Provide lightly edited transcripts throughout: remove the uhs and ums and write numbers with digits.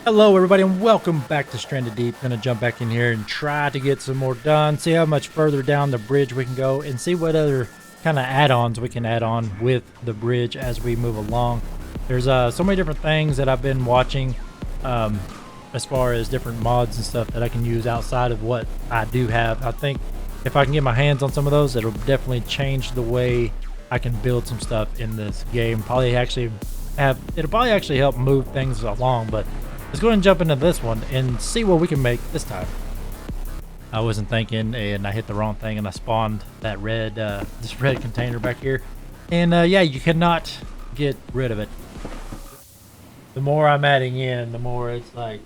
Hello everybody and welcome back to Stranded Deep. Gonna jump back in here and try to get some more done, see how much further down the bridge we can go, and see what other kind of add-ons we can add on with the bridge as we move along. There's so many different things that I've been watching as far as different mods and stuff that I can use outside of what I do have. I think if I can get my hands on some of those, it'll definitely change the way I can build some stuff in this game. It'll probably actually help move things along, but let's go ahead and jump into this one and see what we can make this time. I wasn't thinking and I hit the wrong thing and I spawned that red, this red container back here. And yeah, you cannot get rid of it. The more I'm adding in, the more it's like,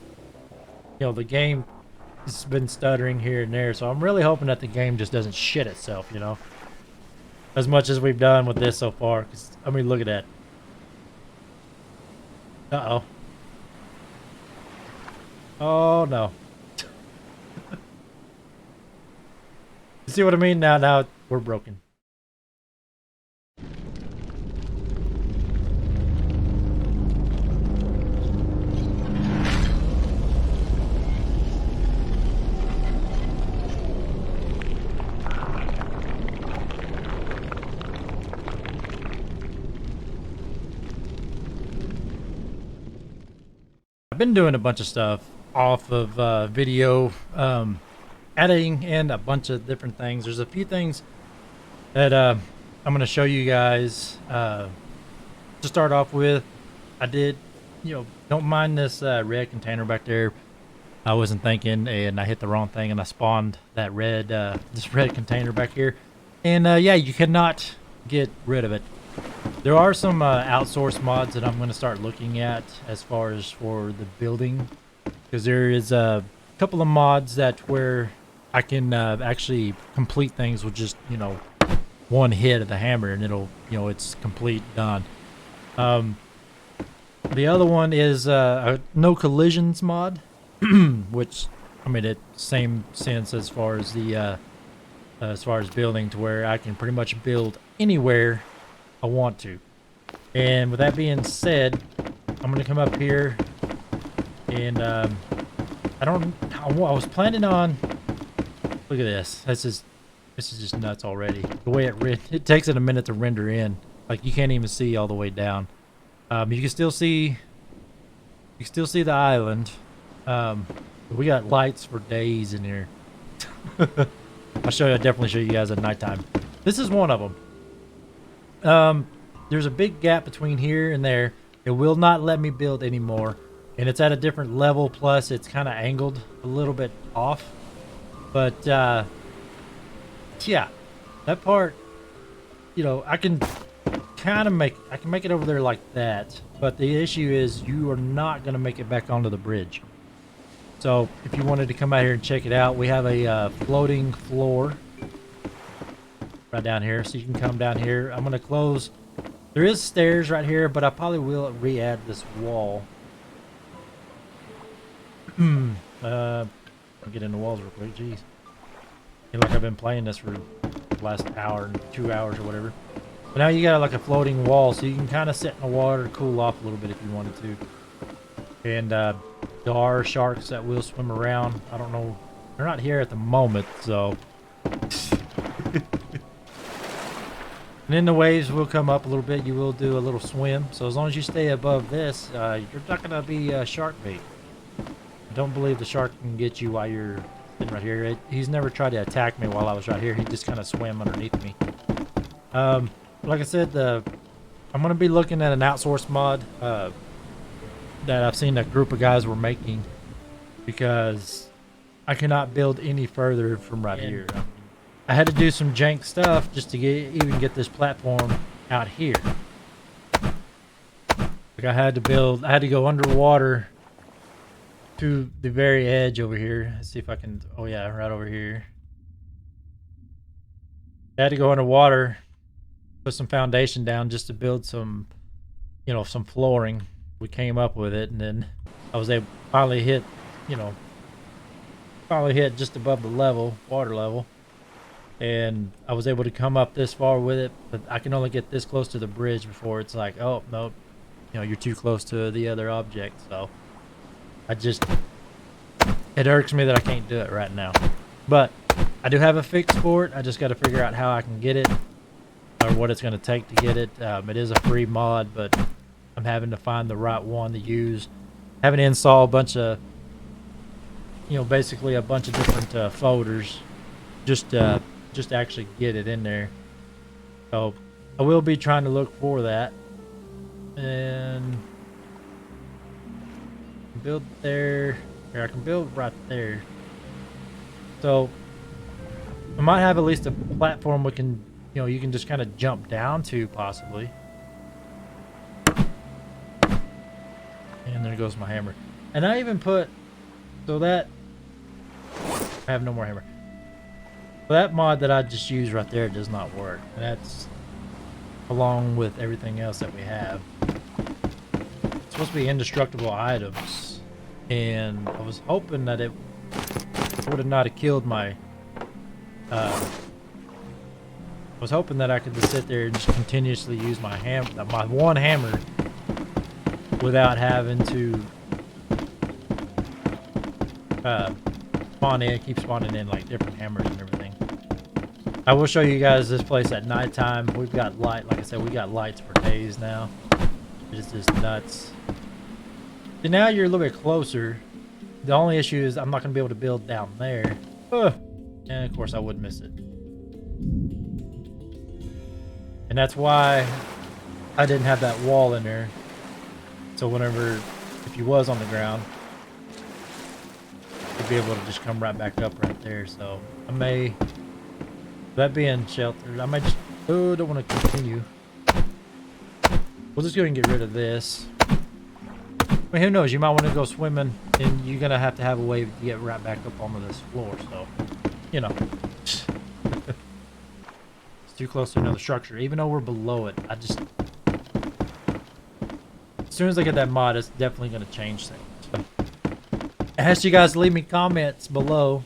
the game has been stuttering here and there. So I'm really hoping that the game just doesn't shit itself, as much as we've done with this so far. 'Cause, I mean, look at that. Uh-oh. Oh no. You see what I mean? Now we're broken. I've been doing a bunch of stuff off of video editing and a bunch of different things. There's a few things that I'm going to show you guys to start off with. I did, don't mind this red container back there. I wasn't thinking and I hit the wrong thing and I spawned that red, this red container back here. And yeah, you cannot get rid of it. There are some outsourced mods that I'm going to start looking at as far as for the building, because there is a couple of mods that where I can actually complete things with just one hit of the hammer and it'll it's complete done. The other one is a no collisions mod, which I mean it same sense as far as the building, to where I can pretty much build anywhere I want to. And with that being said, I'm gonna come up here and I was planning on, look at this. This is just nuts already. The way it takes it a minute to render in. Like you can't even see all the way down. You can still see the island. We got lights for days in here. I'll definitely show you guys at nighttime. This is one of them. There's a big gap between here and there. It will not let me build anymore, and it's at a different level, plus it's kind of angled a little bit off. But yeah, that part, I can make it over there like that, but the issue is you are not going to make it back onto the bridge. So if you wanted to come out here and check it out, we have a floating floor right down here, so you can come down here. I'm going to close. There is stairs right here, but I probably will re-add this wall. I'll get in the walls real quick. Jeez. Feel like I've been playing this for the last hour and 2 hours or whatever. But now you got like a floating wall, so you can kind of sit in the water, cool off a little bit if you wanted to. And there are sharks that will swim around. I don't know. They're not here at the moment, so... And then the waves will come up a little bit. You will do a little swim. So as long as you stay above this, you're not going to be shark bait. I don't believe the shark can get you while you're sitting right here. He's never tried to attack me while I was right here. He just kind of swam underneath me. Like I said, I'm going to be looking at an outsourced mod that I've seen a group of guys were making, because I cannot build any further from right here. I had to do some jank stuff just to even get this platform out here. Like I had to go underwater to the very edge over here. Let's see if I can, oh yeah, right over here. I had to go underwater, put some foundation down just to build some, some flooring. We came up with it, and then I was able to finally hit just above the water level. And I was able to come up this far with it, but I can only get this close to the bridge before it's like, oh no, you're too close to the other object. So It irks me that I can't do it right now. But I do have a fix for it. I just got to figure out how I can get it or what it's going to take to get it. It is a free mod, but I'm having to find the right one to use. Having to install a bunch of, basically a bunch of different folders just to actually get it in there. So I will be trying to look for that. And build there. Here, I can build right there. So I might have at least a platform we can, you can just kind of jump down to possibly. And there goes my hammer. And I even put, so that, I have no more hammer. So that mod that I just used right there does not work. And that's along with everything else that we have. It's supposed to be indestructible items. And I was hoping that it would have not have killed my, I was hoping that I could just sit there and just continuously use my my one hammer without having to keep spawning in like different hammers and everything. I will show you guys this place at nighttime. We've got light, like I said, we got lights for days now. It's just nuts. So now you're a little bit closer. The only issue is I'm not going to be able to build down there. And of course I would miss it. And that's why I didn't have that wall in there. So whenever, if you was on the ground, you'd be able to just come right back up right there. So I may, that being sheltered, I might just, don't want to continue. We'll just go ahead and get rid of this. I mean, who knows? You might want to go swimming, and you're gonna have to have a way to get right back up onto this floor. So, it's too close to another structure. Even though we're below it, as soon as I get that mod, it's definitely gonna change things. So, I asked you guys to leave me comments below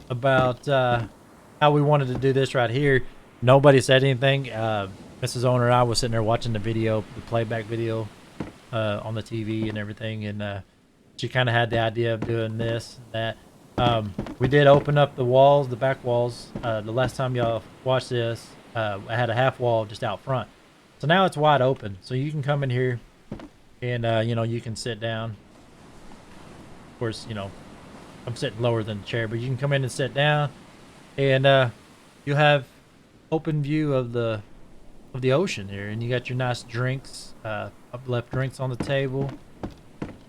about how we wanted to do this right here. Nobody said anything. Mrs. Owner and I was sitting there watching the video, the playback video. On the TV and everything, and she kind of had the idea of doing this, that. We did open up the walls, the back walls. The last time y'all watched this, I had a half wall just out front. So now it's wide open. So you can come in here and, you can sit down. Of course, I'm sitting lower than the chair, but you can come in and sit down, and you'll have open view of the ocean here, and you got your nice drinks. I've left drinks on the table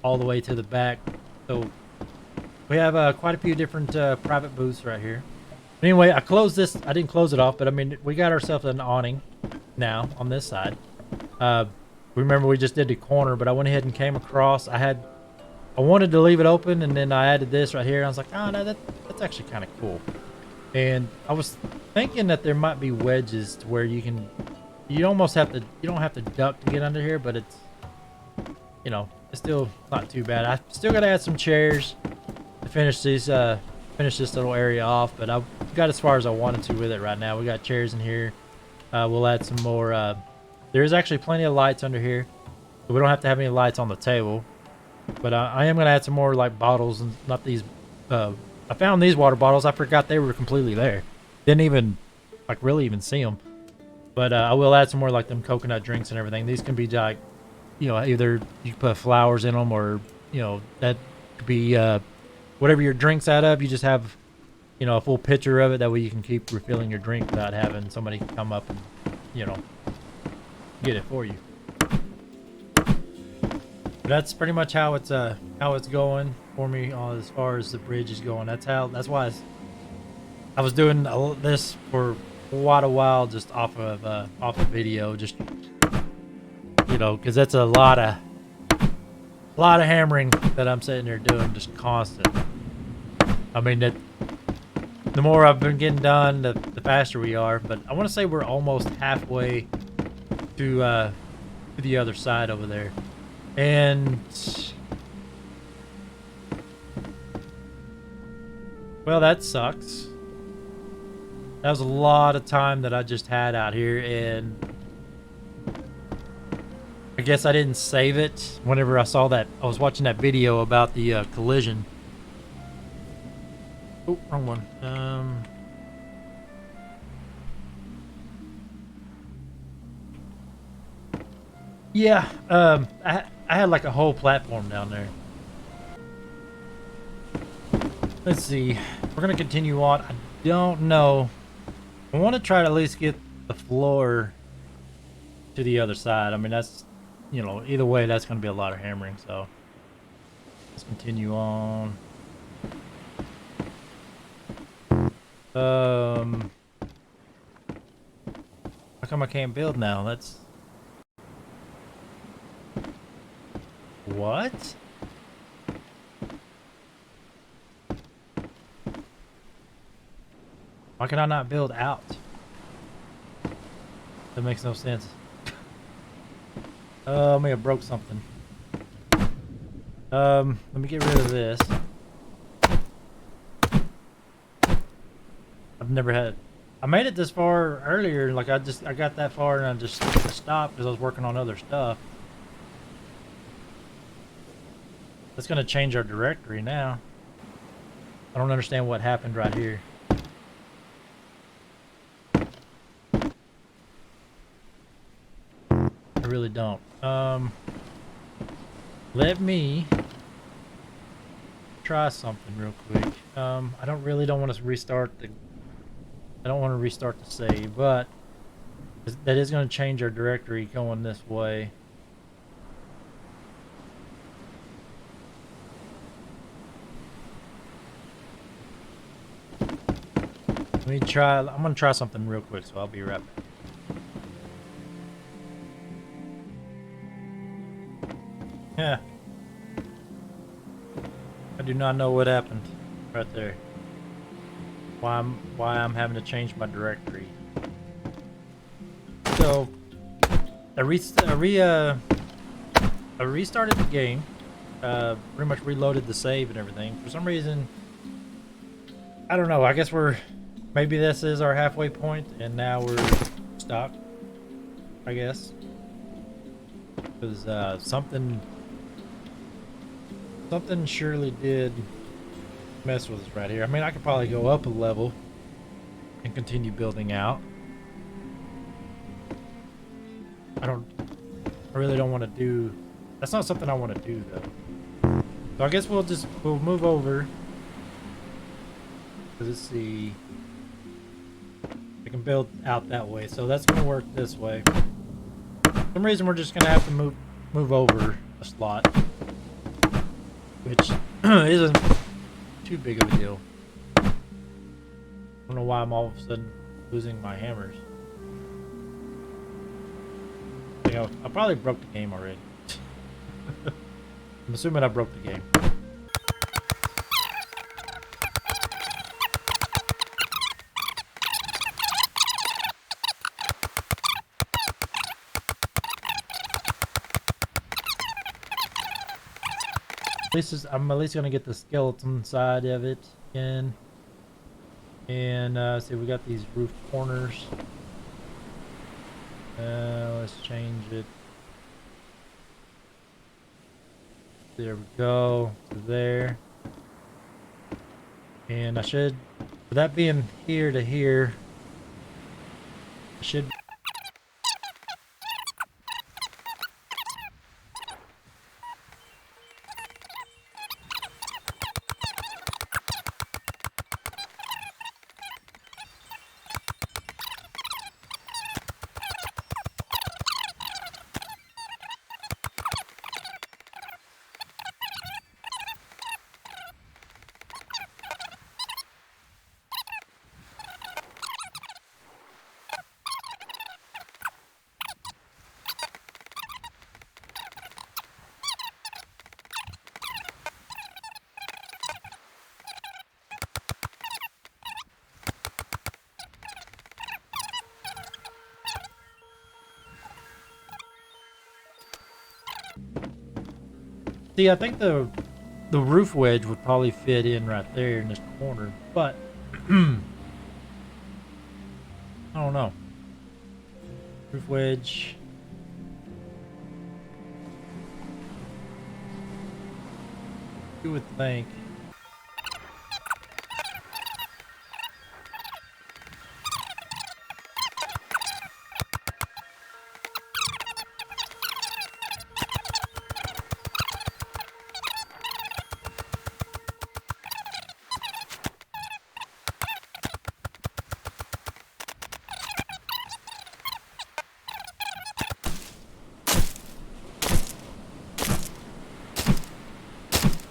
all the way to the back. So we have quite a few different private booths right here. But anyway, I closed this. I didn't close it off, but I mean, we got ourselves an awning now on this side. Remember, we just did the corner, but I went ahead and came across. I wanted to leave it open, and then I added this right here. And I was like, oh no, that's actually kind of cool. And I was thinking that there might be wedges to where you can. You don't have to duck to get under here, but it's, it's still not too bad. I still got to add some chairs to finish this little area off, but I've got as far as I wanted to with it right now. We got chairs in here. We'll add some more. There is actually plenty of lights under here, so we don't have to have any lights on the table. But I am going to add some more like bottles, and not these. I found these water bottles. I forgot they were completely there. Didn't even really even see them. But I will add some more like them coconut drinks and everything. These can be like, either you can put flowers in them, or that could be whatever your drink's out of. You just have a full pitcher of it. That way you can keep refilling your drink without having somebody come up and get it for you. But that's pretty much how it's going for me as far as the bridge is going. That's why I was doing this for quite a while, just off of video, just because that's a lot of hammering that I'm sitting there doing, just constant. I mean, the more I've been getting done, the faster we are. But I want to say we're almost halfway to the other side over there, and well, that sucks. That was a lot of time that I just had out here, and I guess I didn't save it whenever I saw that. I was watching that video about the collision. Oh, wrong one. Yeah, I had like a whole platform down there. Let's see. We're gonna continue on. I don't know. I want to try to at least get the floor to the other side. I mean, that's, you know, either way, that's gonna be a lot of hammering. So let's continue on. How come I can't build now? That's what? Why can I not build out? That makes no sense. I may have broke something. Let me get rid of this. I've never had. I made it this far earlier. Like I got that far and I just stopped because I was working on other stuff. That's gonna change our directory now. I don't understand what happened right here. I really don't. Let me try something real quick. I don't want to restart the. I don't want to restart the save, but that is going to change our directory going this way. Let me try. I'm going to try something real quick, so I'll be right back. Yeah. I do not know what happened right there. Why I'm having to change my directory. So I restarted the game. Pretty much reloaded the save and everything. For some reason, I don't know. I guess maybe this is our halfway point, and now we're stuck. I guess because something surely did mess with us right here. I mean, I could probably go up a level and continue building out. I really don't want to do. That's not something I want to do though. So I guess we'll move over. Let's see. I can build out that way, so that's gonna work this way. For some reason we're just gonna have to move over a slot, which isn't too big of a deal. I don't know why I'm all of a sudden losing my hammers. You know, I probably broke the game already. I'm assuming I broke the game. I'm at least gonna get the skeleton side of it in. And see, we got these roof corners. Let's change it. There we go, to there. And I should, with that being here to here, I should. See, I think the roof wedge would probably fit in right there in this corner, but I don't know. Roof wedge. You would think.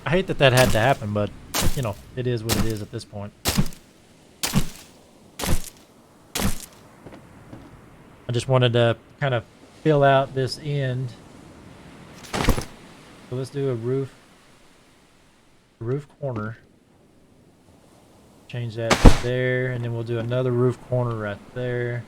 I hate that that had to happen, but, you know, it is what it is at this point. I just wanted to kind of fill out this end. So let's do a roof corner. Change that to there, and then we'll do another roof corner right there.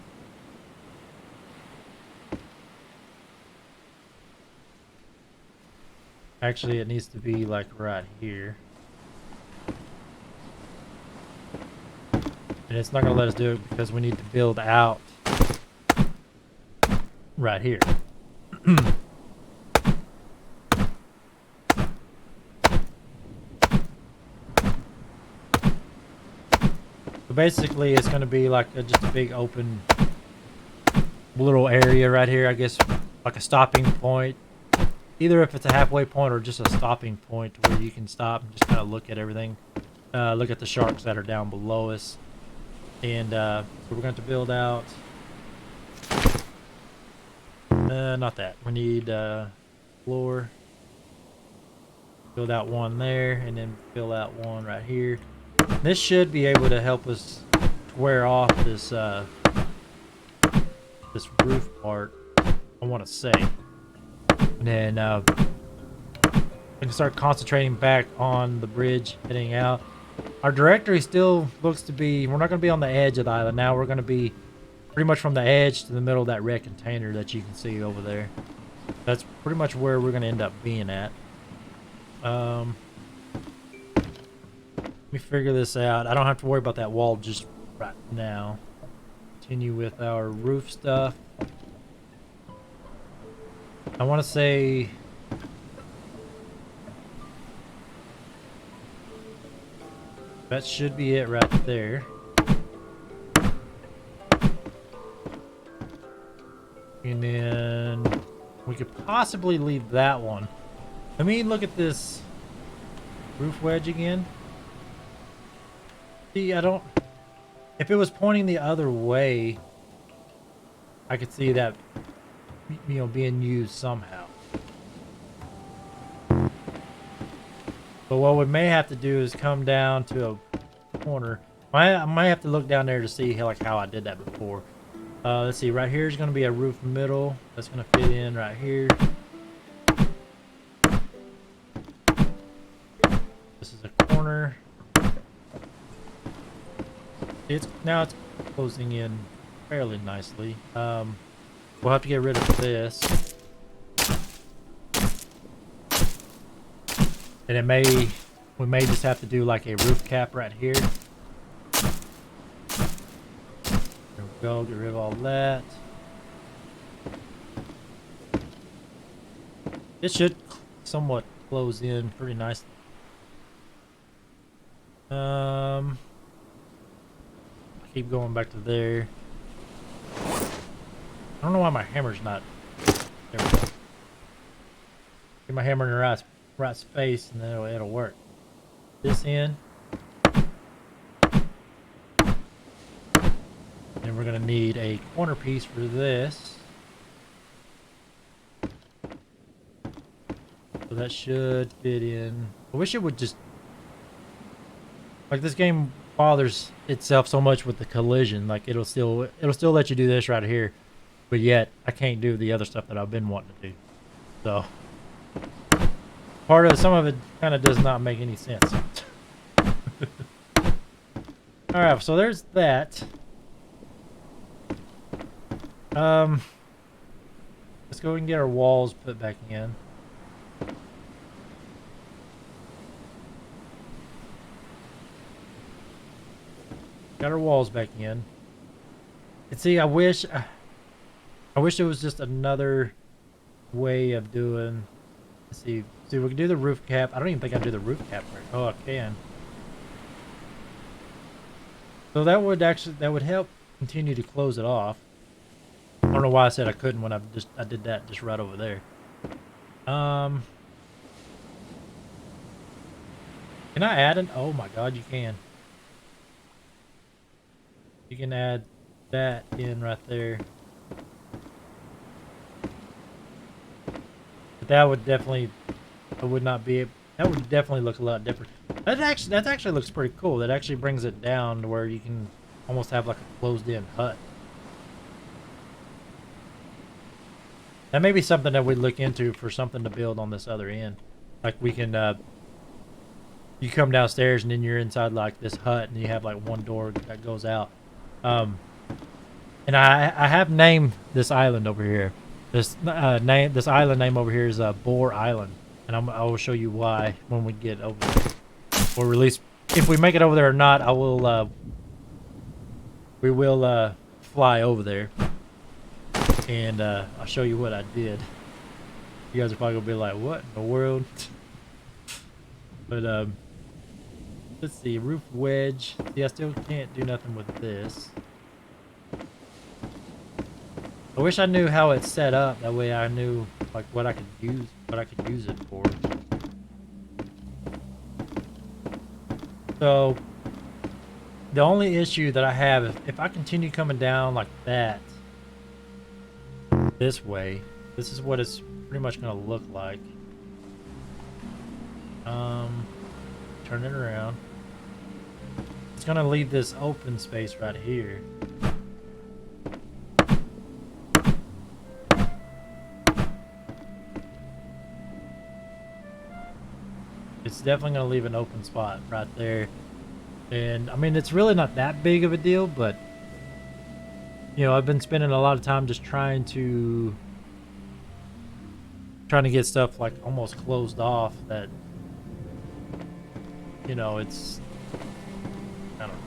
Actually, it needs to be like right here. And it's not going to let us do it because we need to build out right here. So basically, it's going to be like just a big open little area right here, I guess, like a stopping point. Either if it's a halfway point or just a stopping point where you can stop and just kind of look at everything. Look at the sharks that are down below us. And so we're going to build out... not that. We need floor. Build out one there, and then fill out one right here. This should be able to help us square off this this roof part, I want to say. And then we can start concentrating back on the bridge heading out. Our directory still looks to be, we're not going to be on the edge of the island now. We're going to be pretty much from the edge to the middle of that red container that you can see over there. That's pretty much where we're going to end up being at. Let me figure this out. I don't have to worry about that wall just right now. Continue with our roof stuff. I want to say... that should be it right there. And then we could possibly leave that one. Let me look at this roof wedge again. See, I don't... if it was pointing the other way, I could see that, you know, being used somehow. But what we may have to do is come down to a corner. I might have to look down there to see how, like, how I did that before. Let's see, right here is going to be a roof middle. That's going to fit in right here. This is a corner. Now it's closing in fairly nicely. We'll have to get rid of this. And we may just have to do like a roof cap right here. There we go, get rid of all that. It should somewhat close in pretty nicely. I keep going back to there. I don't know why my hammer's not... there we go. Get my hammer in the right space and then it'll work. This in. And we're going to need a corner piece for this. So that should fit in. I wish it would just... like, this game bothers itself so much with the collision. Like, it'll still let you do this right here. But yet, I can't do the other stuff that I've been wanting to do. So... some of it kind of does not make any sense. Alright, so there's that. Let's go and get our walls put back in. Got our walls back in. And see, I wish it was just another way of doing... let's see we can do the roof cap. I don't even think I do the roof cap right. Oh, I can. So that would help continue to close it off. I don't know why I said I couldn't when I did that just right over there. Can I add an? Oh my God, you can. You can add that in right there. But that would definitely, it would not be. That would definitely look a lot different. That actually looks pretty cool. That actually brings it down to where you can almost have like a closed-in hut. That may be something that we look into for something to build on this other end. Like we can, you come downstairs and then you're inside like this hut and you have like one door that goes out. And I have named this island over here. This island name over here is Boar Island, and I will show you why when we get over there. Or at least if we make it over there or not, we will fly over there, and I'll show you what I did. You guys are probably gonna be like, "What in the world?" But let's see, roof wedge. See, I still can't do nothing with this. I wish I knew how it's set up. That way I knew like what I could use it for. So the only issue that I have, if I continue coming down like that, this way, this is what it's pretty much gonna look like. Turn it around. It's gonna leave this open space right here. It's definitely going to leave an open spot right there. And, I mean, it's really not that big of a deal, but, you know, I've been spending a lot of time just trying to get stuff, like, almost closed off that, you know, it's, I don't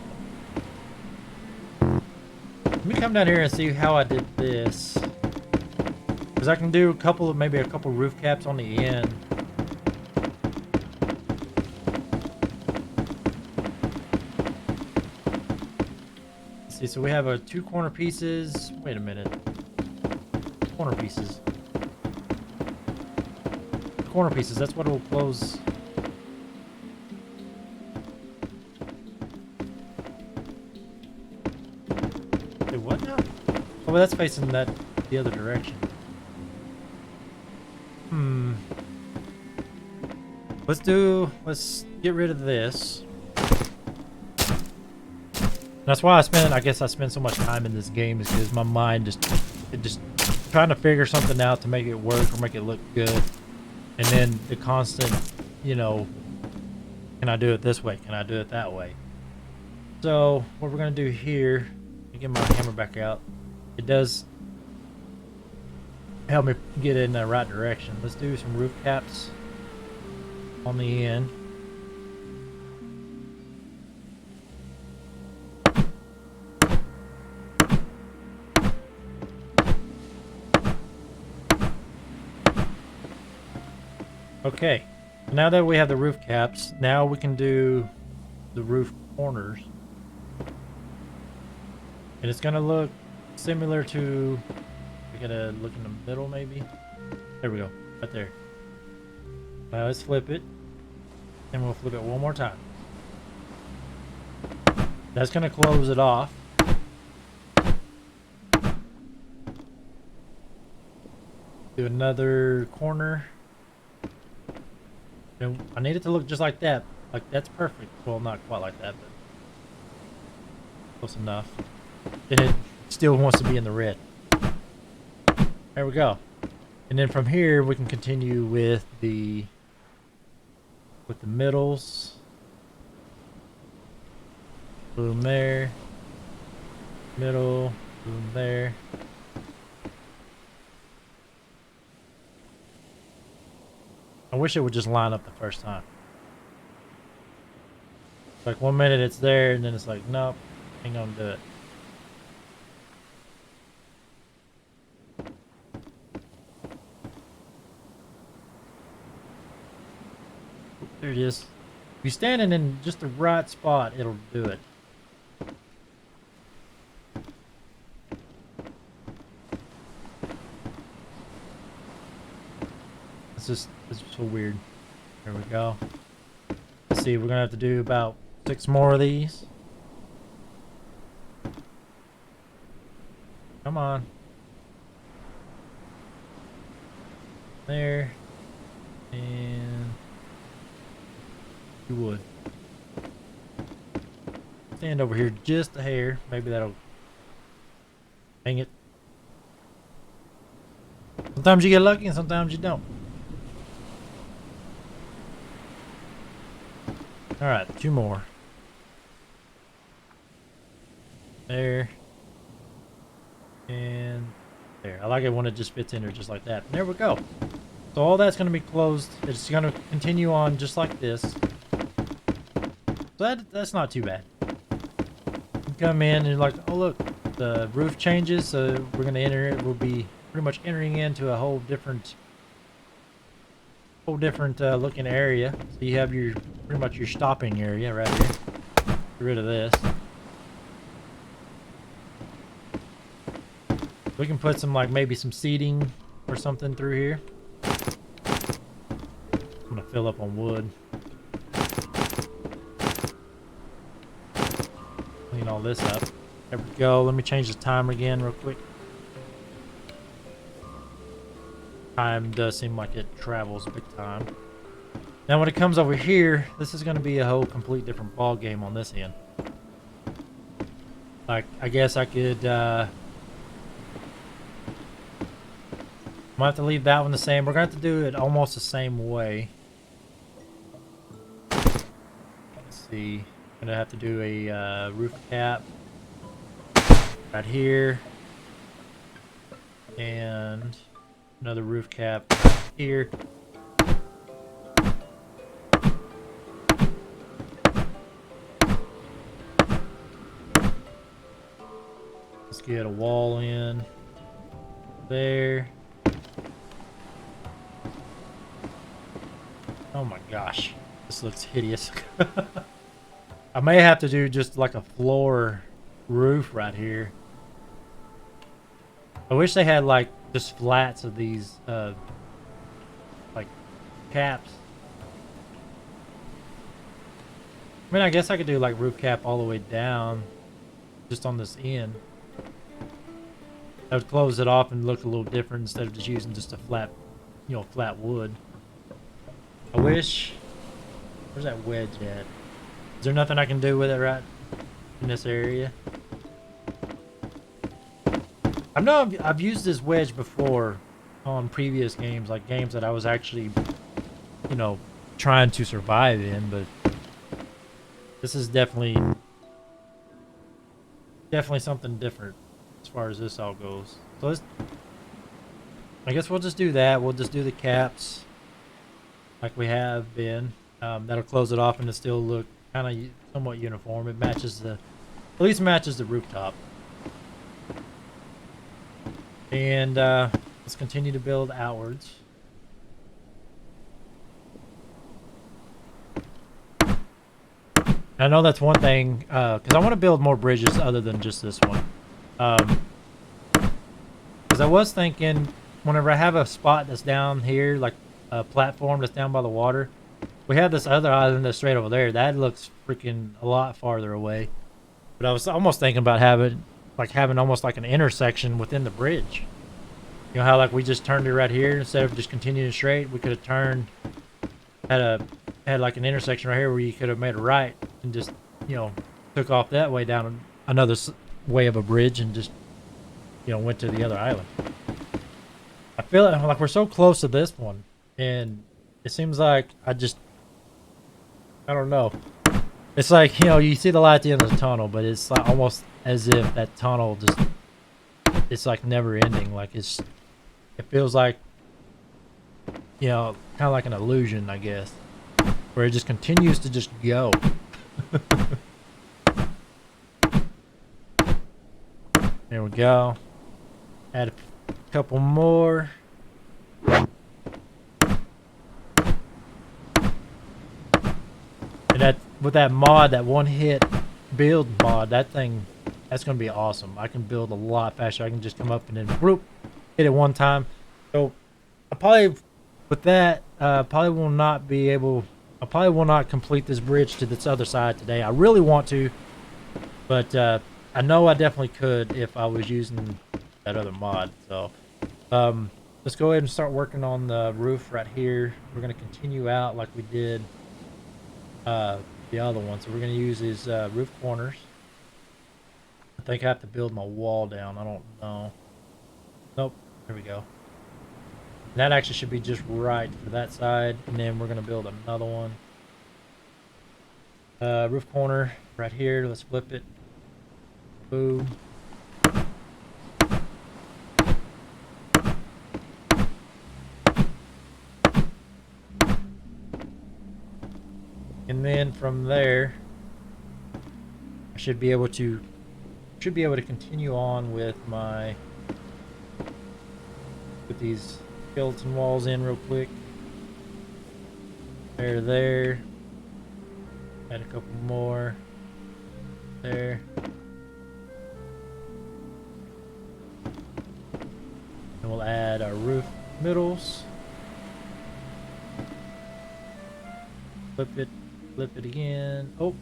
know. Let me come down here and see how I did this. Because I can do maybe a couple roof caps on the end. See, so we have two corner pieces. Wait a minute. Corner pieces. Corner pieces, that's what will close. Wait, what now? Oh, well, that's facing the other direction. Let's get rid of this. That's why I guess I spend so much time in this game, is because my mind just trying to figure something out to make it work or make it look good. And then the constant, you know, can I do it this way? Can I do it that way? So what we're going to do here, let me get my hammer back out. It does help me get in the right direction. Let's do some roof caps on the end. Okay, now that we have the roof caps, now we can do the roof corners. And it's gonna look similar to, we gotta look in the middle maybe. There we go, right there. Now let's flip it, and we'll flip it one more time. That's gonna close it off. Do another corner. And I need it to look just like that. Like, that's perfect. Well, not quite like that, but close enough. And it still wants to be in the red. There we go. And then from here, we can continue with the middles. Boom there. Middle. Boom there. I wish it would just line up the first time. Like 1 minute it's there, and then it's like, nope, ain't gonna do it. There it is. If you're standing in just the right spot, it'll do it. It's just so weird. There we go. Let's see, we're gonna have to do about 6 more of these. Come on. There. And you would. Stand over here just a hair. Maybe that'll... Dang it. Sometimes you get lucky and sometimes you don't. Alright, 2 more. There. And there. I like it when it just fits in there just like that. There we go. So all that's going to be closed. It's going to continue on just like this. So that's not too bad. You come in and you're like, oh look, the roof changes. So we're going to enter it. We'll be pretty much entering into a whole different looking area. So you have your pretty much your stopping area right here. Get rid of this. We can put some maybe some seating or something through here. I'm gonna fill up on wood. Clean all this up. There we go. Let me change the timer again real quick. Time does seem like it travels big time. Now when it comes over here, this is going to be a whole complete different ball game on this end. Like, I guess I could might have to leave that one the same. We're going to have to do it almost the same way. Let's see. I'm going to have to do a roof cap right here. And another roof cap right here. Let's get a wall in there. Oh my gosh, this looks hideous. I may have to do just like a floor roof right here. I wish they had like just flats of these like caps. I mean, I guess I could do like roof cap all the way down just on this end. That would close it off and look a little different instead of just using just a flat, flat wood. I wish... Where's that wedge at? Is there nothing I can do with it right in this area? I know I've used this wedge before on previous games, like games that I was actually, trying to survive in, but this is definitely something different as far as this all goes. So I guess we'll just do that. We'll just do the caps like we have been. That'll close it off and it still look kind of somewhat uniform. It matches at least matches the rooftop. And let's continue to build outwards. I know that's one thing, because I want to build more bridges other than just this one. Because I was thinking, whenever I have a spot that's down here, like a platform that's down by the water, we have this other island that's straight over there. That looks freaking a lot farther away. But I was almost thinking about having almost like an intersection within the bridge. You know how like we just turned it right here instead of just continuing straight? We could have turned, had like an intersection right here where you could have made a right and just, took off that way down another way of a bridge and just, went to the other island. I feel like we're so close to this one, and it seems like I don't know. It's like, you see the light at the end of the tunnel, but it's like almost as if that tunnel it's like never ending. Like it feels like, kind of like an illusion, I guess, where it just continues to just go. There we go. Add a couple more. And that with that mod, that one hit build mod, that's gonna be awesome. I can build a lot faster. I can just come up and then whoop, hit it one time. So I probably with that probably will not be able. I probably will not complete this bridge to this other side today. I really want to, but I know I definitely could if I was using that other mod. So let's go ahead and start working on the roof right here. We're gonna continue out like we did the other one. So we're gonna use these roof corners. I think I have to build my wall down. I don't know. Nope. There we go. And that actually should be just right for that side. And then we're gonna build another one. Roof corner right here. Let's flip it. Boom. And then from there, I should be able to continue on with these skeleton walls in real quick. There. Add a couple more. There. And we'll add our roof middles. Flip it again. Oh,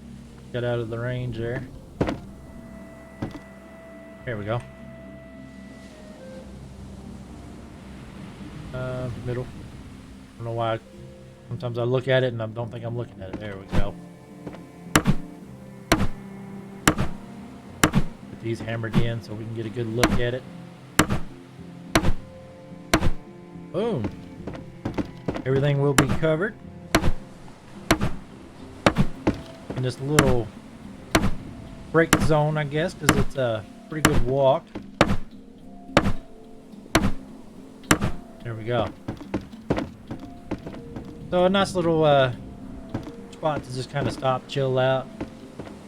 got out of the range there. There we go. Middle. I don't know why. Sometimes I look at it and I don't think I'm looking at it. There we go. Get these hammered in so we can get a good look at it. Boom. Everything will be covered. In this little break zone, I guess, because it's a pretty good walk. There we go. So a nice little spot to just kind of stop, chill out,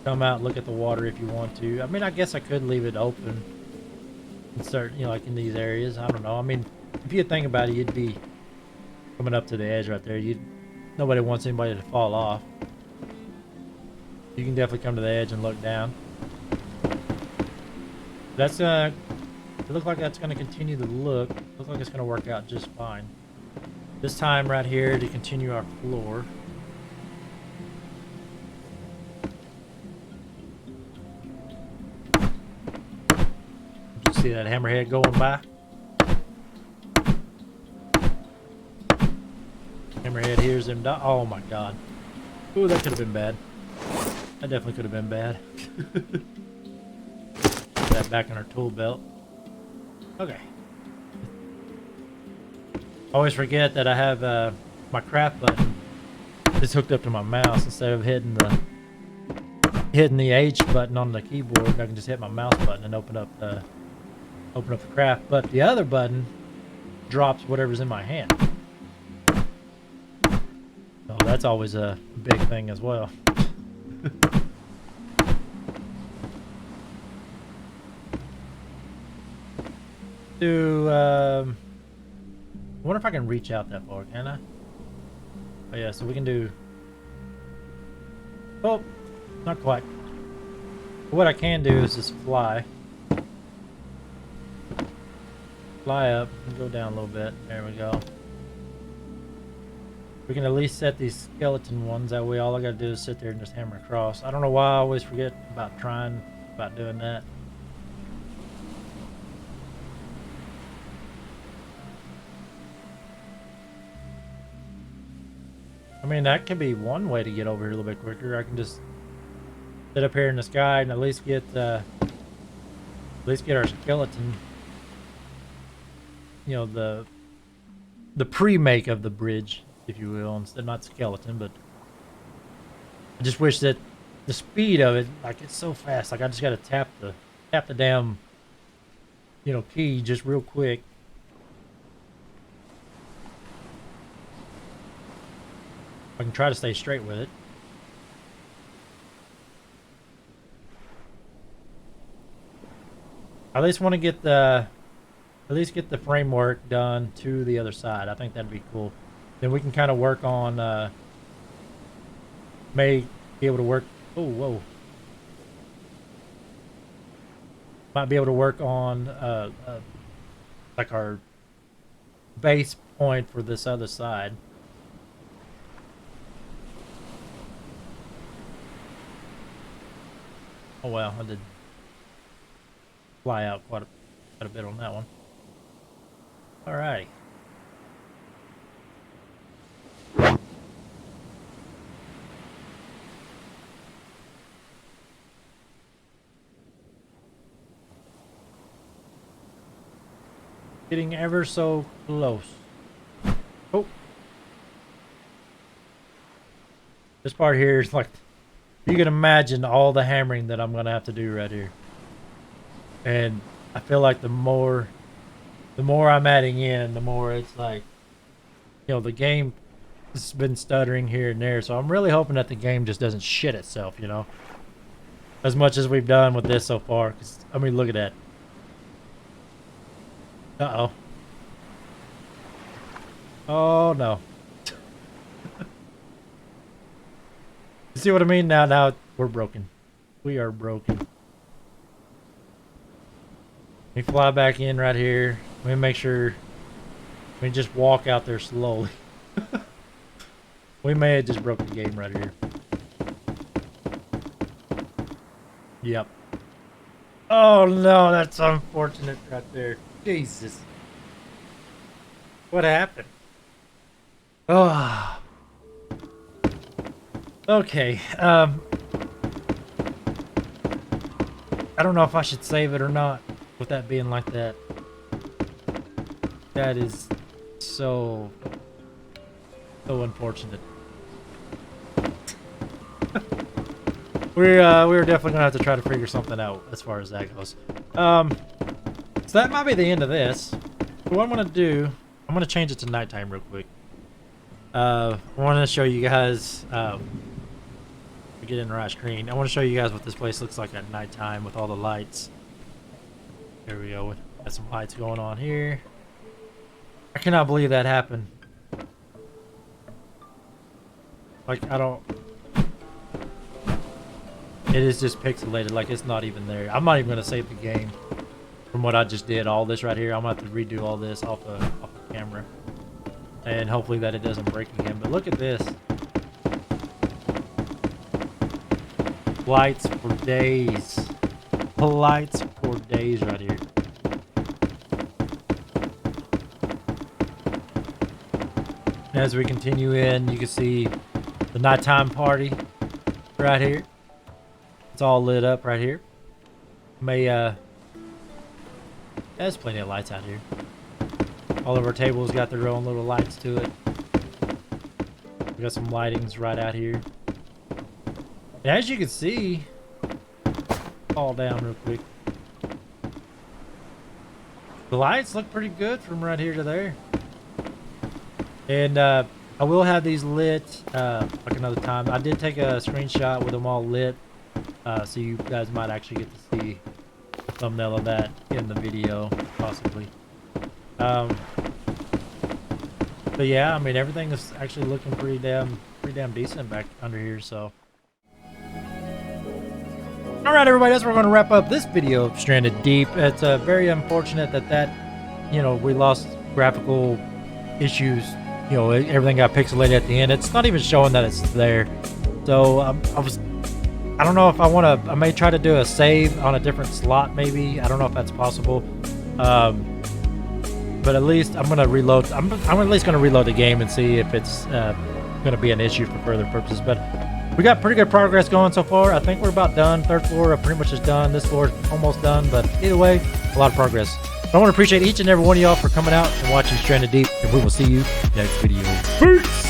come out, look at the water if you want to. I mean, I guess I could leave it open and start, you know, like in these areas. I don't know. I mean, if you think about it, you'd be coming up to the edge right there. Nobody wants anybody to fall off. You can definitely come to the edge and look down. That's it looks like that's gonna continue the look. Looks like it's gonna work out just fine. This time right here to continue our floor. You see that hammerhead going by? Hammerhead hears him die. Oh my god. Ooh, that could have been bad. That definitely could have been bad. Put that back in our tool belt. Okay. Always forget that I have my craft button is hooked up to my mouse instead of hitting the H button on the keyboard. I can just hit my mouse button and open up the craft. But the other button drops whatever's in my hand. So that's always a big thing as well. I wonder if I can reach out that far, can I? Oh yeah, so we can do... Oh, not quite. What I can do is just fly. Fly up and go down a little bit. There we go. We can at least set these skeleton ones. That way all I gotta do is sit there and just hammer across. I don't know why I always forget about doing that. I mean, that could be one way to get over here a little bit quicker. I can just sit up here in the sky and at least get our skeleton. You know, the pre-make of the bridge, if you will, instead not skeleton, but I just wish that the speed of it, like it's so fast. Like I just gotta tap the damn, you know, key just real quick. I can try to stay straight with it. I at least want to get the framework done to the other side. I think that'd be cool. Then we can kind of work on be able to work. Oh, whoa. Might be able to work on like our base point for this other side. Oh wow, I did fly out quite a bit on that one. Alrighty. Getting ever so close. Oh. This part here is like, you can imagine all the hammering that I'm going to have to do right here. And I feel like the more I'm adding in, the more it's like, you know, the game has been stuttering here and there. So I'm really hoping that the game just doesn't shit itself, you know, as much as we've done with this so far. 'Cause, I mean, look at that. Uh-oh. Oh, no. You see what I mean? Now we're broken. We are broken. We fly back in right here. We make sure we just walk out there slowly. We may have just broke the game right here. Yep. Oh, no, that's unfortunate right there. Jesus. What happened? Oh. Okay. I don't know if I should save it or not with that being like that. That is so unfortunate. We're definitely gonna have to try to figure something out as far as that goes. So that might be the end of this. So what I'm gonna do, I'm gonna change it to nighttime real quick. I want to show you guys. Get in the right screen. I want to show you guys what this place looks like at nighttime with all the lights. There we go. Got some lights going on here. I cannot believe that happened. Like, I don't... It is just pixelated, like it's not even there. I'm not even going to save the game from what I just did. All this right here, I'm going to have to redo all this off the camera. And hopefully that it doesn't break again. But look at this. Lights for days. Lights for days right here. As we continue in, you can see the nighttime party right here. It's all lit up right here. There's plenty of lights out here. All of our tables got their own little lights to it. We got some lightings right out here. And as you can see, fall down real quick. The lights look pretty good from right here to there. And I will have these lit like another time. I did take a screenshot with them all lit, so you guys might actually get to see the thumbnail of that in the video, possibly. But yeah, I mean, everything is actually looking pretty damn decent back under here, so. Alright everybody, that's where we're going to wrap up this video of Stranded Deep. It's very unfortunate that, you know, we lost graphical issues. You know, everything got pixelated at the end. It's not even showing that it's there. So, I don't know if I may try to do a save on a different slot maybe. I don't know if that's possible. But at least I'm going to reload. I'm at least going to reload the game and see if it's going to be an issue for further purposes. But we got pretty good progress going so far. I think we're about done. Third floor pretty much is done. This floor is almost done. But either way, a lot of progress. I want to appreciate each and every one of y'all for coming out and watching Stranded Deep. And we will see you next video. Peace!